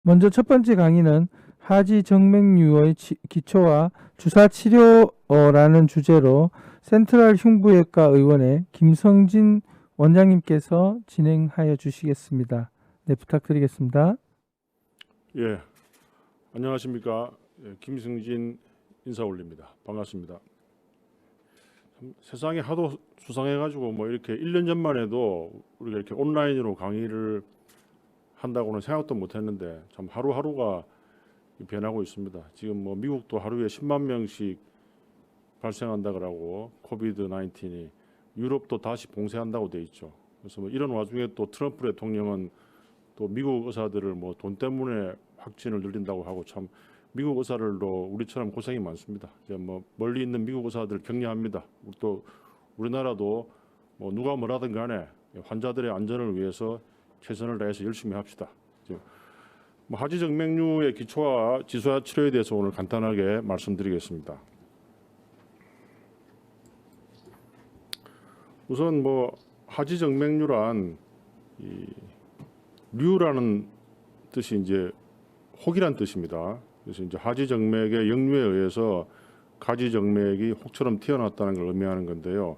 먼저 첫 번째 강의는 하지정맥류의 기초와 주사치료라는 주제로 센트럴 흉부외과 의원의 김성진 원장님께서 진행하여 주시겠습니다. 네, 부탁드리겠습니다. 예, 안녕하십니까. 김승진 인사 올립니다. 반갑습니다. 세상이 하도 수상해가지고 뭐 이렇게 1년 전만 해도 우리가 이렇게 온라인으로 강의를 한다고는 생각도 못했는데 참 하루하루가 변하고 있습니다. 지금 뭐 미국도 하루에 10만 명씩 발생한다 그러고 코비드 19이 유럽도 다시 봉쇄한다고 돼 있죠. 그래서 뭐 이런 와중에 또 트럼프 대통령은 또 미국 의사들을 뭐 돈 때문에 확진을 늘린다고 하고 참 미국 의사들도 우리처럼 고생이 많습니다. 이제 뭐 멀리 있는 미국 의사들 격려합니다. 또 우리나라도 뭐 누가 뭐라든 간에 환자들의 안전을 위해서 최선을 다해서 열심히 합시다. 뭐 하지정맥류의 기초와 지수화 치료에 대해서 오늘 간단하게 말씀드리겠습니다. 우선 뭐 하지정맥류란 이 류라는 뜻이 이제 혹이란 뜻입니다. 그래서 이제 하지정맥의 역류에 의해서 가지정맥이 혹처럼 튀어나왔다는 걸 의미하는 건데요.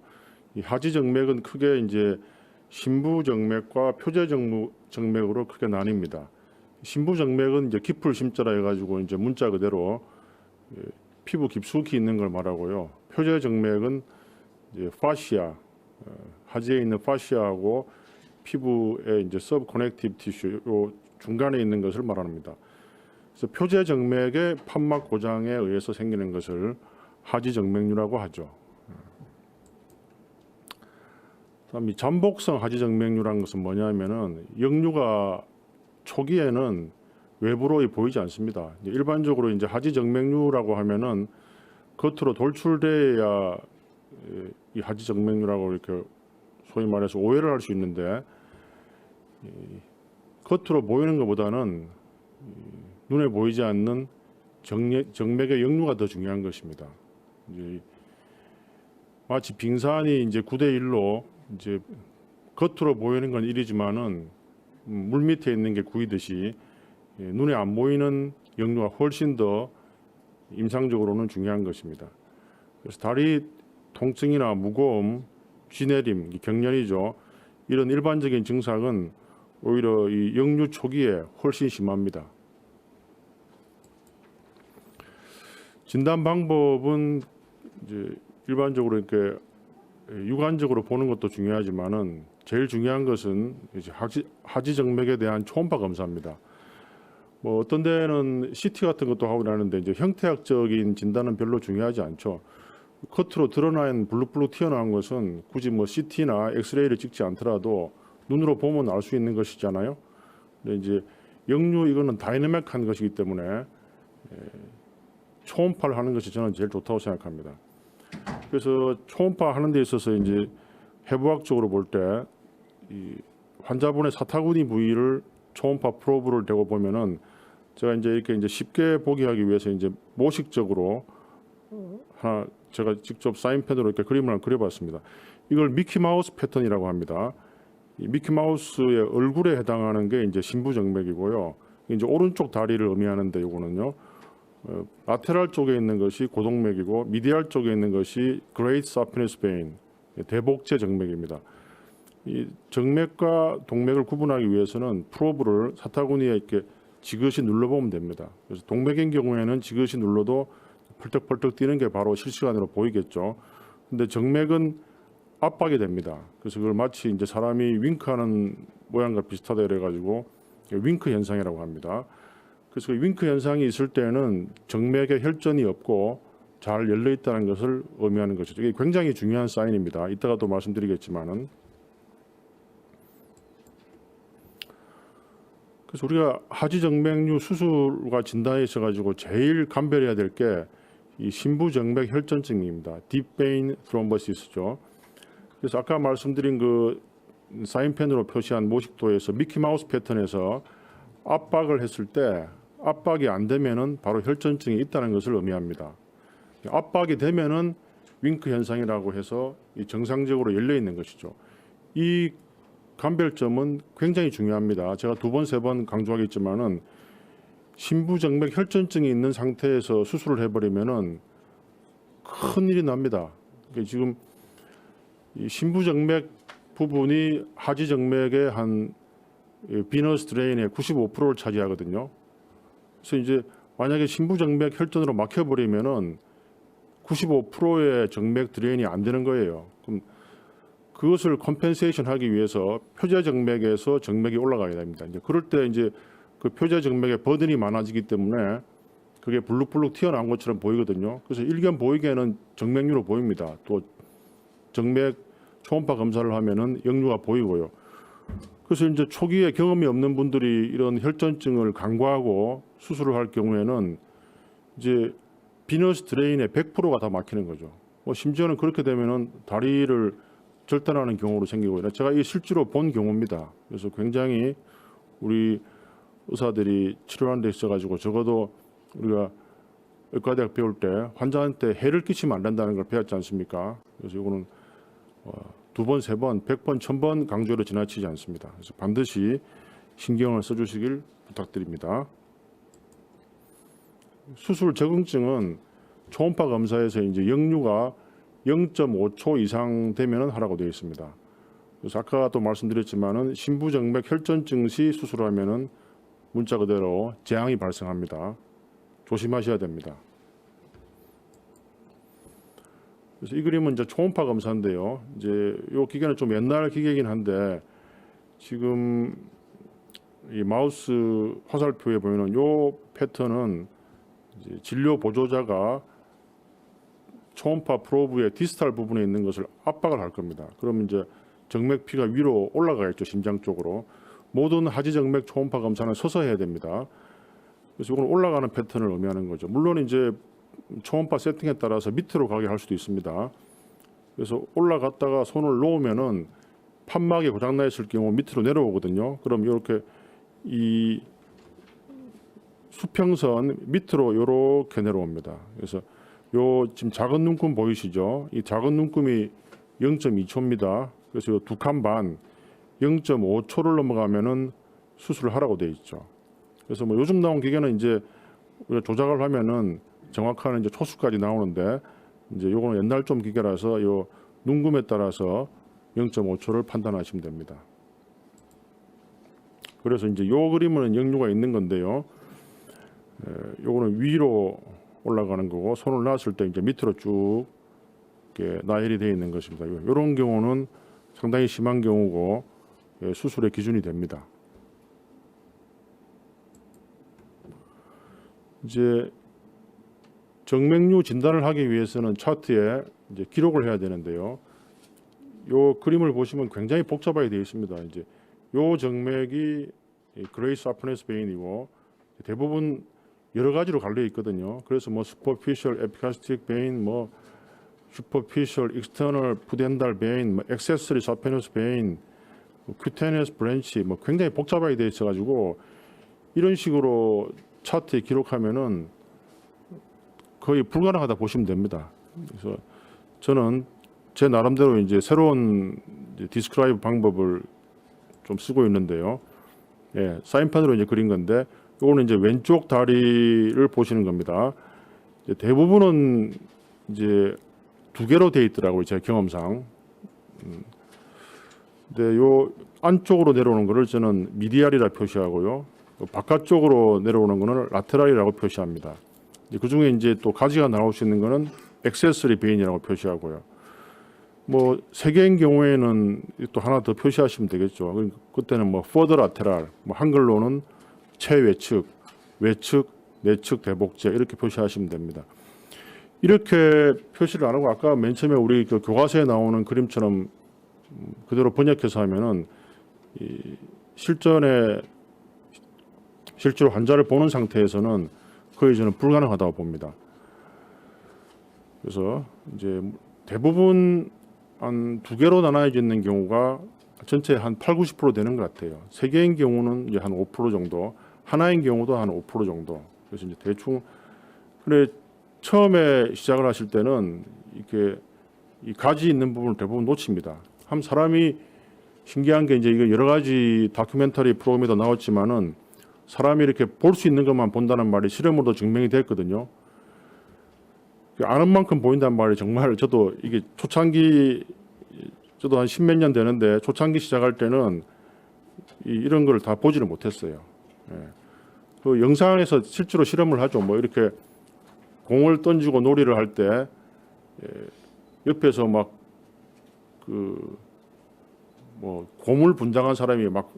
이 하지정맥은 크게 이제 신부정맥과 표제정맥으로 크게 나뉩니다. 신부정맥은 이제 깊을 심자라 해가지고 이제 문자 그대로 피부 깊숙이 있는 걸 말하고요. 표제정맥은 이제 파시아, 하지에 있는 파시아하고 피부의 이제 서브 커넥티브 티슈 요 중간에 있는 것을 말합니다. 그래서 표제정맥의 판막 고장에 의해서 생기는 것을 하지정맥류라고 하죠. 다음 이 잠복성 하지정맥류라는 것은 뭐냐면은 역류가 초기에는 외부로 보이지 않습니다. 일반적으로 이제 하지정맥류라고 하면은 겉으로 돌출돼야 이 하지정맥류라고 이렇게 소위 말해서 오해를 할 수 있는데 겉으로 보이는 것보다는 눈에 보이지 않는 정맥의 역류가 더 중요한 것입니다. 이제 마치 빙산이 이제 9대 1로 이제 겉으로 보이는 건 1이지만은 물 밑에 있는 게 9이듯이 눈에 안 보이는 역류가 훨씬 더 임상적으로는 중요한 것입니다. 그래서 다리 통증이나 무거움, 쥐내림, 경련이죠. 이런 일반적인 증상은 오히려 이 역류 초기에 훨씬 심합니다. 진단 방법은 이제 일반적으로 이렇게 육안적으로 보는 것도 중요하지만은 제일 중요한 것은 이제 하지정맥에 대한 초음파 검사입니다. 뭐 어떤 데는 CT 같은 것도 하고 나는데 이제 형태학적인 진단은 별로 중요하지 않죠. 겉으로 드러난 블룩블룩 튀어나온 것은 굳이 뭐 CT나 엑스레이를 찍지 않더라도 눈으로 보면 알 수 있는 것이잖아요. 근데 이제 역류 이거는 다이내믹한 것이기 때문에 초음파를 하는 것이 저는 제일 좋다고 생각합니다. 그래서 초음파 하는 데 있어서 이제 해부학적으로 볼 때 이 환자분의 사타구니 부위를 초음파 프로브를 대고 보면은 제가 이제 이렇게 이제 쉽게 보게 하기 위해서 이제 모식적으로 하나 제가 직접 사인펜으로 이렇게 그림을 하나 그려봤습니다. 이걸 미키마우스 패턴이라고 합니다. 이 미키마우스의 얼굴에 해당하는 게 이제 신부정맥이고요. 이제 오른쪽 다리를 의미하는데 이거는요. 라테랄 쪽에 있는 것이 고동맥이고 미디알 쪽에 있는 것이 Great Saphenous Vein, 대복제 정맥입니다. 이 정맥과 동맥을 구분하기 위해서는 프로브를 사타구니에 이렇게 지그시 눌러보면 됩니다. 그래서 동맥인 경우에는 지그시 눌러도 펄떡펄떡 뛰는 게 바로 실시간으로 보이겠죠. 근데 정맥은 압박이 됩니다. 그래서 그걸 마치 이제 사람이 윙크하는 모양과 비슷하다 그래가지고 윙크 현상이라고 합니다. 그래서 그 윙크 현상이 있을 때는 정맥에 혈전이 없고 잘 열려 있다는 것을 의미하는 것이죠. 이게 굉장히 중요한 사인입니다. 이따가 또 말씀드리겠지만은. 그래서 우리가 하지정맥류 수술과 진단에 있어가지고 제일 감별해야 될 게 이 신부정맥 혈전증입니다. Deep Vein Thrombosis죠. 그래서 아까 말씀드린 그 사인펜으로 표시한 모식도에서 미키마우스 패턴에서 압박을 했을 때 압박이 안 되면은 바로 혈전증이 있다는 것을 의미합니다. 압박이 되면은 윙크 현상이라고 해서 정상적으로 열려 있는 것이죠. 이 감별점은 굉장히 중요합니다. 제가 2번, 3번 강조하겠지만은 심부정맥 혈전증이 있는 상태에서 수술을 해버리면은 큰 일이 납니다. 그러니까 지금 이 심부정맥 부분이 하지정맥의 한 비너스 드레인의 95%를 차지하거든요. 그래서 이제 만약에 심부정맥 혈전으로 막혀버리면은 95%의 정맥 드레인이 안 되는 거예요. 그럼 그것을 컴펜세이션 하기 위해서 표제 정맥에서 정맥이 올라가야 됩니다. 이제 그럴 때 이제 그 표제 정맥에 버든이 많아지기 때문에 그게 불룩불룩 튀어나온 것처럼 보이거든요. 그래서 일견 보이기에는 정맥류로 보입니다. 또 정맥 초음파 검사를 하면은 역류가 보이고요. 그래서 이제 초기에 경험이 없는 분들이 이런 혈전증을 간과하고 수술을 할 경우에는 이제 비너스 드레인의 100%가 다 막히는 거죠. 뭐 심지어는 그렇게 되면은 다리를 절단하는 경우로 생기고, 제가 이 실제로 본 경우입니다. 그래서 굉장히 우리 의사들이 치료하는 데 있어가지고 적어도 우리가 의과대학 배울 때 환자한테 해를 끼치면 안 된다는 걸 배웠지 않습니까? 그래서 이거는 2번, 3번, 100번, 1000번 강조를 지나치지 않습니다. 그래서 반드시 신경을 써주시길 부탁드립니다. 수술 적응증은 초음파 검사에서 이제 역류가 0.5초 이상 되면 하라고 되어 있습니다. 그래서 아까 또 말씀드렸지만은 심부정맥 혈전증 시 수술하면은 문자 그대로 재앙이 발생합니다. 조심하셔야 됩니다. 그래서 이 그림은 이제 초음파 검사인데요. 이제 이 기계는 좀 옛날 기계이긴 한데 지금 이 마우스 화살표에 보이는 이 패턴은 이제 진료 보조자가 초음파 프로브의 디스탈 부분에 있는 것을 압박을 할 겁니다. 그러면 이제 정맥피가 위로 올라가겠죠. 심장 쪽으로. 모든 하지정맥 초음파 검사는 서서 해야 됩니다. 그래서 이건 올라가는 패턴을 의미하는 거죠. 물론 이제 초음파 세팅에 따라서 밑으로 가게 할 수도 있습니다. 그래서 올라갔다가 손을 놓으면은 판막이 고장나 있을 경우 밑으로 내려오거든요. 그럼 이렇게 이 수평선 밑으로 이렇게 내려옵니다. 그래서 요 지금 작은 눈금 보이시죠? 이 작은 눈금이 0.2초입니다. 그래서 두 칸 반 0.5초를 넘어가면은 수술을 하라고 돼 있죠. 그래서 뭐 요즘 나온 기계는 이제 우리가 조작을 하면은 정확한 이제 초수까지 나오는데 이제 요거는 옛날 좀 기계라서 요 눈금에 따라서 0.5초를 판단하시면 됩니다. 그래서 이제 요 그림은 역류가 있는 건데요. 요거는 위로 올라가는 거고 손을 놨을 때 이제 밑으로 쭉 이렇게 나열이 되어 있는 것입니다. 이런 경우는 상당히 심한 경우고 수술의 기준이 됩니다. 이제 정맥류 진단을 하기 위해서는 차트에 이제 기록을 해야 되는데요. 요 그림을 보시면 굉장히 복잡하게 되어 있습니다. 이제 요 정맥이 그레이스 아프네스 베인이고 대부분 여러 가지로 갈려 있거든요. 그래서 뭐 superficial epigastric vein, 뭐 superficial external pudendal vein, 뭐 accessory saphenous vein, cutaneous branch, 뭐 굉장히 복잡하게 되어 있어가지고 이런 식으로 차트에 기록하면은 거의 불가능하다 보시면 됩니다. 그래서 저는 제 나름대로 이제 새로운 디스크라이브 방법을 좀 쓰고 있는데요. 예, 사인판으로 이제 그린 건데, 이거는 이제 왼쪽 다리를 보시는 겁니다. 이제 대부분은 이제 두 개로 되어 있더라고요, 제 경험상. 근데 요 안쪽으로 내려오는 거를 저는 미디알이라 표시하고요, 바깥쪽으로 내려오는 거는 라테랄이라고 표시합니다. 그 중에 이제 또 가지가 나올 수 있는 거는 액세서리 베인이라고 표시하고요. 뭐 세 개인 경우에는 또 하나 더 표시하시면 되겠죠. 그때는 뭐 further lateral, 뭐 한글로는 최외측, 외측, 내측 대복제 이렇게 표시하시면 됩니다. 이렇게 표시를 안 하고 아까 맨 처음에 우리 그 교과서에 나오는 그림처럼 그대로 번역해서 하면은 이 실전에 실제로 환자를 보는 상태에서는 거의 저는 불가능하다고 봅니다. 그래서 이제 대부분 한 두 개로 나눠져 있는 경우가 전체 한 8, 90% 되는 것 같아요. 세 개인 경우는 이제 한 5% 정도, 하나인 경우도 한 5% 정도. 그래서 이제 대충 그래 처음에 시작을 하실 때는 이렇게 이 가지 있는 부분을 대부분 놓칩니다. 한 사람이 신기한 게 이제 이거 여러 가지 다큐멘터리 프로그램에도 나왔지만은 사람이 이렇게 볼 수 있는 것만 본다는 말이 실험으로도 증명이 됐거든요. 아는 만큼 보인다는 말이 정말 저도 이게 초창기 저도 한 십몇 년 되는데 초창기 시작할 때는 이런 걸 다 보지를 못했어요. 예. 그 영상에서 실제로 실험을 하죠. 뭐 이렇게 공을 던지고 놀이를 할 때 옆에서 막 그 뭐 고물 분장한 사람이 막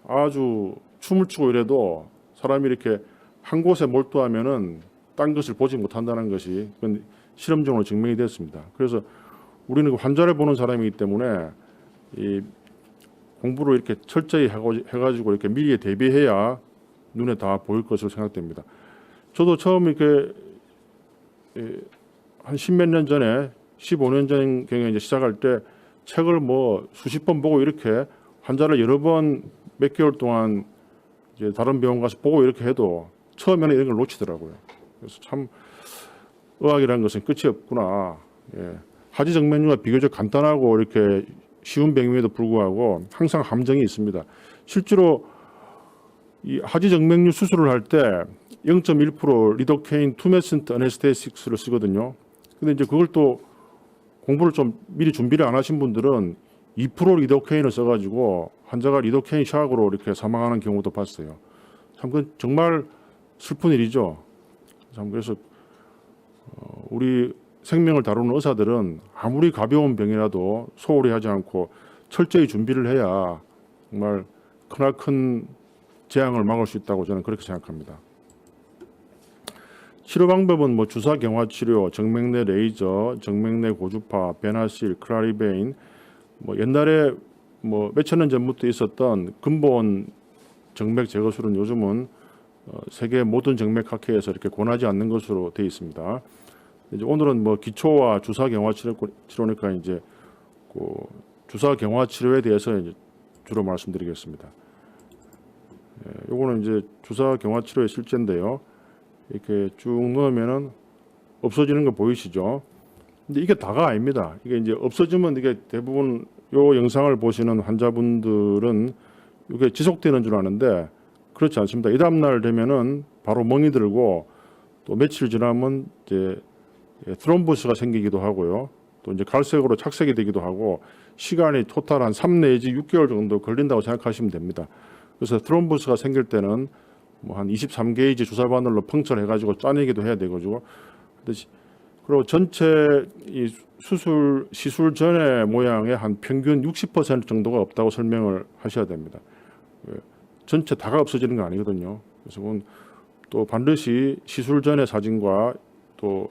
아주 춤을 추고 이래도 사람이 이렇게 한 곳에 몰두하면은 딴 것을 보지 못한다는 것이 그건 실험적으로 증명이 됐습니다. 그래서 우리는 환자를 보는 사람이기 때문에 이 공부를 이렇게 철저히 해가지고 이렇게 미리에 대비해야 눈에 다 보일 것으로 생각됩니다. 저도 처음 이렇게 한 십몇 년 전에 15년 전경에 이제 시작할 때 책을 뭐 수십 번 보고 이렇게 환자를 여러 번 몇 개월 동안 이제 다른 병원 가서 보고 이렇게 해도 처음에는 이런 걸 놓치더라고요. 그래서 참 의학이라는 것은 끝이 없구나. 예. 하지정맥류가 비교적 간단하고 이렇게 쉬운 병임에도 불구하고 항상 함정이 있습니다. 실제로 이 하지정맥류 수술을 할 때 0.1% 리도케인 투메슨트 아네스테식스를 쓰거든요. 근데 이제 그걸 또 공부를 좀 미리 준비를 안 하신 분들은 2% 리도케인을 써가지고 환자가 리도케인 샥으로 이렇게 사망하는 경우도 봤어요. 참 그건 정말 슬픈 일이죠. 참 그래서 우리 생명을 다루는 의사들은 아무리 가벼운 병이라도 소홀히 하지 않고 철저히 준비를 해야 정말 크나큰 재앙을 막을 수 있다고 저는 그렇게 생각합니다. 치료 방법은 뭐 주사 경화 치료, 정맥내 레이저, 정맥내 고주파, 베나실, 클라리베인, 뭐 옛날에 뭐 몇천 년 전부터 있었던 근본 정맥 제거술은 요즘은 세계 모든 정맥학회에서 이렇게 권하지 않는 것으로 되어 있습니다. 이제 오늘은 뭐 기초와 주사 경화 치료니까 이제 그 주사 경화 치료에 대해서 이제 주로 말씀드리겠습니다. 요거는 이제 주사 경화 치료의 실제인데요. 이렇게 쭉 넣으면은 없어지는 거 보이시죠? 근데 이게 다가 아닙니다. 이게 이제 없어지면 이게 대부분 요 영상을 보시는 환자분들은 이게 지속되는 줄 아는데 그렇지 않습니다. 이 다음 날 되면은 바로 멍이 들고 또 며칠 지나면 이제 트롬보스가 생기기도 하고요. 또 이제 갈색으로 착색이 되기도 하고 시간이 토탈 한 3 내지 6개월 정도 걸린다고 생각하시면 됩니다. 그래서 트롬보스가 생길 때는 뭐 한 23게이지 주사 바늘로 펑처를 해가지고 짜내기도 해야 되고요. 그리고 전체 이 시술 전의 모양의 한 평균 60% 정도가 없다고 설명을 하셔야 됩니다. 전체 다가 없어지는 거 아니거든요. 그래서 그건 또 반드시 시술 전의 사진과 또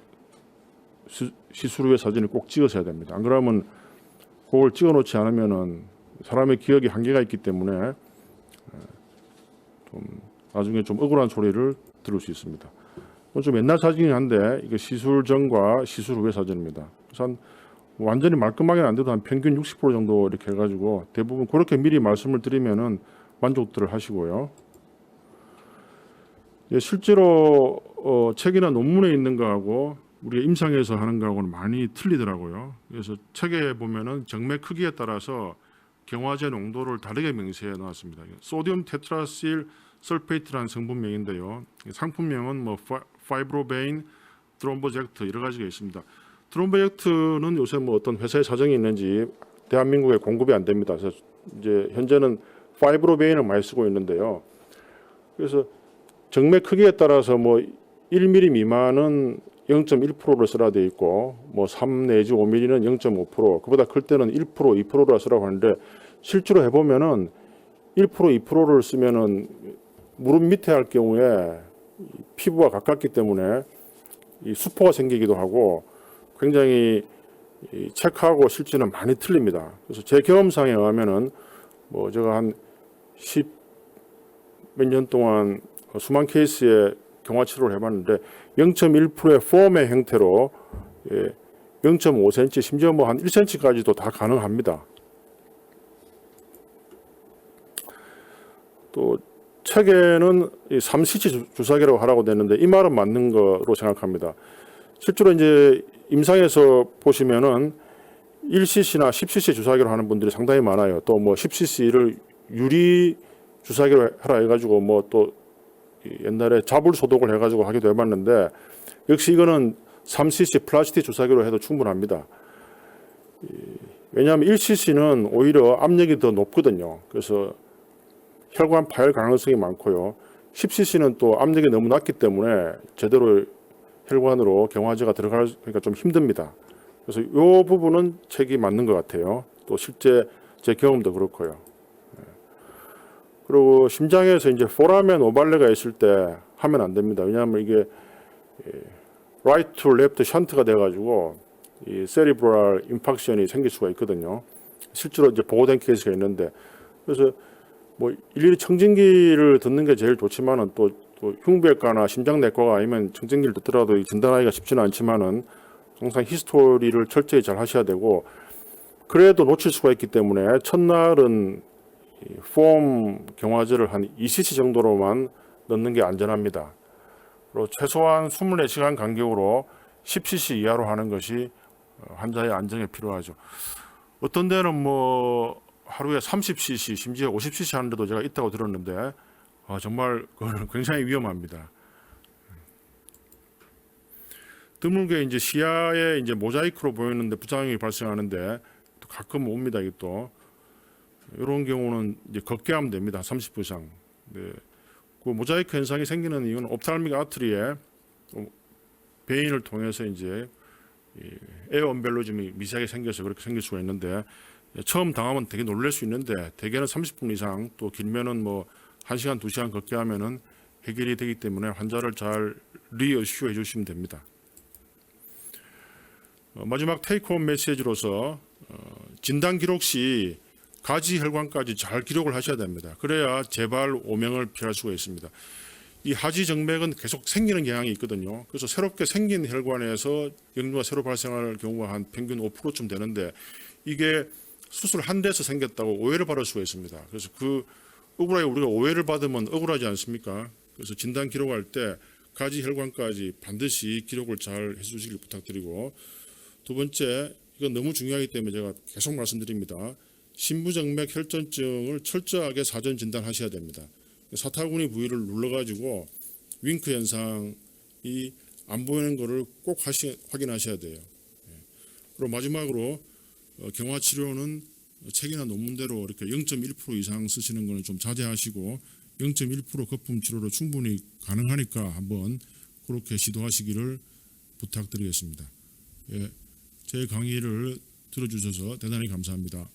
시술 후의 사진을 꼭 찍으셔야 됩니다. 안 그러면 그걸 찍어놓지 않으면은 사람의 기억이 한계가 있기 때문에 좀 나중에 좀 억울한 소리를 들을 수 있습니다. 좀 옛날 사진이긴 한데 이게 시술 전과 시술 후의 사진입니다. 그래서 한 완전히 말끔하게는 안 돼도 한 평균 60% 정도 이렇게 해가지고 대부분 그렇게 미리 말씀을 드리면은 만족들을 하시고요. 실제로 책이나 논문에 있는 거하고 우리가 임상에서 하는 거하고는 많이 틀리더라고요. 그래서 책에 보면은 정맥 크기에 따라서 경화제 농도를 다르게 명시해 놓았습니다. 소디움 테트라실 설페이트라는 성분명인데요. 상품명은 뭐 파이브로베인, 트롬보젝트 여러 가지가 있습니다. 트롬보젝트는 요새 뭐 어떤 회사의 사정이 있는지 대한민국에 공급이 안 됩니다. 그래서 이제 현재는 파이브로베인을 많이 쓰고 있는데요. 그래서 정맥 크기에 따라서 뭐 1mm 미만은 0.1%를 쓰라 되어 있고 뭐 3 내지 5mm는 0.5%, 그보다 클 때는 1%, 2%를 쓰라고 하는데 실제로 해보면은 1%, 2%를 쓰면은 무릎 밑에 할 경우에 피부와 가깝기 때문에 이 수포가 생기기도 하고 굉장히 책하고 실제는 많이 틀립니다. 그래서 제 경험상에 의하면은 뭐 제가 한 10 몇 년 동안 수만 케이스의 경화 치료를 해봤는데 0.1%의 폼의 형태로 0.5cm 심지어 뭐 한 1cm까지도 다 가능합니다. 또 책에는 3cc 주사기라고 하라고 되는데 이 말은 맞는 거로 생각합니다. 실제로 이제 임상에서 보시면은 1cc나 10cc 주사기로 하는 분들이 상당히 많아요. 또 뭐 10cc를 유리 주사기로 해라 해가지고 뭐 또 옛날에 자불 소독을 해가지고 하기도 해봤는데 역시 이거는 3cc 플라스틱 주사기로 해도 충분합니다. 왜냐하면 1cc는 오히려 압력이 더 높거든요. 그래서 혈관 파열 가능성이 많고요. 10cc는 또 압력이 너무 낮기 때문에 제대로 혈관으로 경화제가 들어가니까 좀 힘듭니다. 그래서 이 부분은 책이 맞는 것 같아요. 또 실제 제 경험도 그렇고요. 그리고 심장에서 이제 포라멘 오발레가 있을 때 하면 안 됩니다. 왜냐하면 이게 right to left 션트가 돼가지고 이 세리브럴 임팍션이 생길 수가 있거든요. 실제로 이제 보고된 케이스가 있는데 그래서 뭐 일일이 청진기를 듣는 게 제일 좋지만은 또 흉부외과나 심장내과가 아니면 청진기를 듣더라도 진단하기가 쉽지는 않지만은 항상 히스토리를 철저히 잘 하셔야 되고 그래도 놓칠 수가 있기 때문에 첫날은 폼 경화제를 한 2cc 정도로만 넣는 게 안전합니다. 그리고 최소한 24시간 간격으로 10cc 이하로 하는 것이 환자의 안정에 필요하죠. 어떤 데는 뭐 하루에 30cc 심지어 50cc 하는 데도 제가 있다고 들었는데 정말 그거는 굉장히 위험합니다. 드물게 이제 시야에 이제 모자이크로 보이는데 부작용이 발생하는데 또 가끔 옵니다. 이게 또 이런 경우는 이제 걷게 하면 됩니다. 30분 이상. 네. 그 모자이크 현상이 생기는 이유는 옵탈믹 아트리에 베인을 통해서 이제 에어 언벨로즘이 미세하게 생겨서 그렇게 생길 수가 있는데 처음 당하면 되게 놀랄 수 있는데 대개는 30분 이상 또 길면은 뭐 1시간, 2시간 걷게 하면은 해결이 되기 때문에 환자를 잘 리어슈어 해주시면 됩니다. 마지막 테이크홈 메시지로서 진단 기록 시 가지 혈관까지 잘 기록을 하셔야 됩니다. 그래야 재발 오명을 피할 수가 있습니다. 이 하지 정맥은 계속 생기는 경향이 있거든요. 그래서 새롭게 생긴 혈관에서 역류가 새로 발생할 경우가 한 평균 5%쯤 되는데 이게 수술 한 대에서 생겼다고 오해를 받을 수가 있습니다. 그래서 그 억울하게 우리가 오해를 받으면 억울하지 않습니까? 그래서 진단 기록할 때 가지 혈관까지 반드시 기록을 잘 해주시길 부탁드리고 두 번째, 이건 너무 중요하기 때문에 제가 계속 말씀드립니다. 심부정맥 혈전증을 철저하게 사전 진단하셔야 됩니다. 사타구니 부위를 눌러가지고 윙크 현상이 안 보이는 것을 꼭 확인하셔야 돼요. 그리고 마지막으로 경화 치료는 책이나 논문대로 이렇게 0.1% 이상 쓰시는 것은 좀 자제하시고 0.1% 거품 치료로 충분히 가능하니까 한번 그렇게 시도하시기를 부탁드리겠습니다. 예, 제 강의를 들어주셔서 대단히 감사합니다.